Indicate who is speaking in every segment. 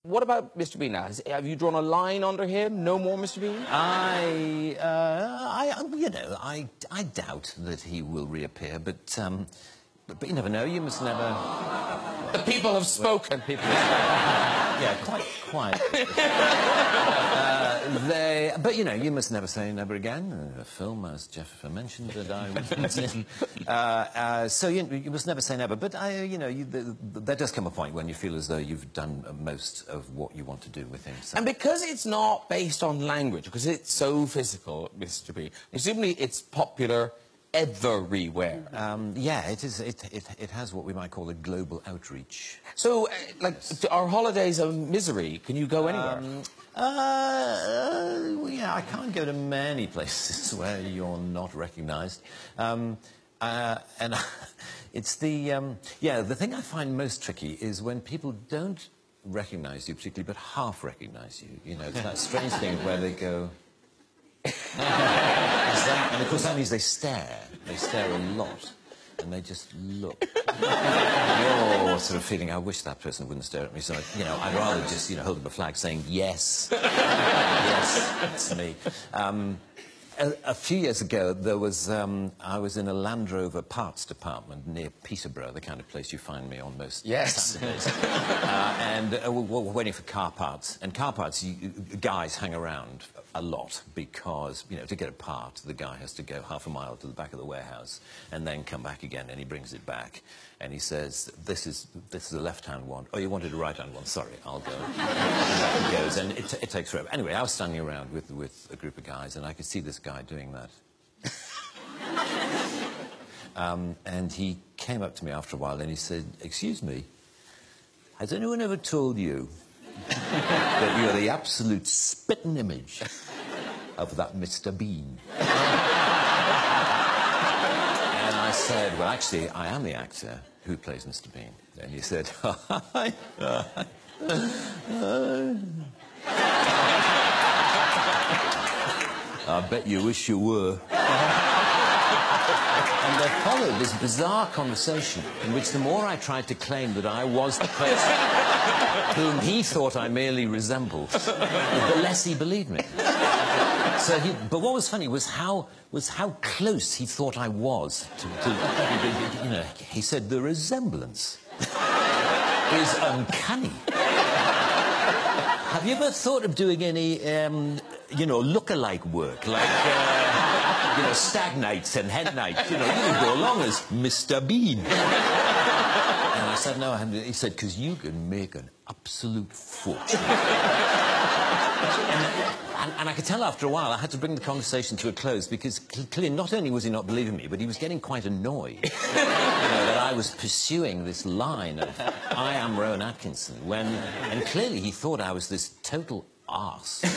Speaker 1: What about Mr. Bean now? Have you drawn a line under him? No more Mr. Bean?
Speaker 2: You know, I doubt that he will reappear, but you never know. You must never...
Speaker 1: The people have spoken.
Speaker 2: People have spoken. Yeah, quite. But, you know, you must never say never again. A film, as Jeff mentioned, that I was in. So you must never say never. But, you know, there does come a point when you feel as though you've done most of what you want to do with him. So.
Speaker 1: And because it's not based on language, because it's so physical, Mr. Bean, presumably it's popular everywhere.
Speaker 2: Yeah, it is. It has what we might call a global outreach.
Speaker 1: So, like, our holidays are misery. Can you go anywhere?
Speaker 2: Yeah, I can't go to many places where you're not recognised. And it's the... yeah, the thing I find most tricky is when people don't recognise you particularly, but half recognise you. You know, it's that strange thing where they go... And of course that means they stare. They stare a lot. And they just look. You're sort of feeling, I wish that person wouldn't stare at me. So, you know, I'd rather just, you know, hold up a flag saying, yes. Yes, it's me. A few years ago, there was, I was in a Land Rover parts department near Peterborough, the kind of place you find me on most Saturdays. And we're waiting for car parts. And car parts, guys hang around a lot because, you know, to get a part, the guy has to go half a mile to the back of the warehouse and then come back again, and he brings it back. And he says, this is a left-hand one. Oh, you wanted a right-hand one? Sorry, I'll go. And back he goes, and it takes forever. Anyway, I was standing around with a group of guys, and I could see this guy doing that. And he came up to me after a while, and he said, excuse me, has anyone ever told you that you're the absolute spitting image of that Mr. Bean? And I said, well, actually, I am the actor who plays Mr. Bean. And he said, I bet you wish you were. And there followed this bizarre conversation in which the more I tried to claim that I was the person whom he thought I merely resembled, the less he believed me. So but what was funny was how close he thought I was to you know, he said the resemblance is uncanny. Have you ever thought of doing any, you know, look-alike work, like, you know, stag nights and hen nights? You know, you can go along as Mr. Bean. And I said, no, he said, because you can make an absolute fortune. And I could tell after a while I had to bring the conversation to a close because clearly not only was he not believing me, but he was getting quite annoyed you know, that I was pursuing this line of I am Rowan Atkinson and clearly he thought I was this total arse who,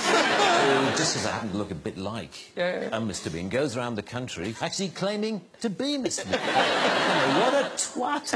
Speaker 2: just as I happen to look a bit like Mr. Bean, goes around the country actually claiming to be Mr. Bean. You know, what a twat.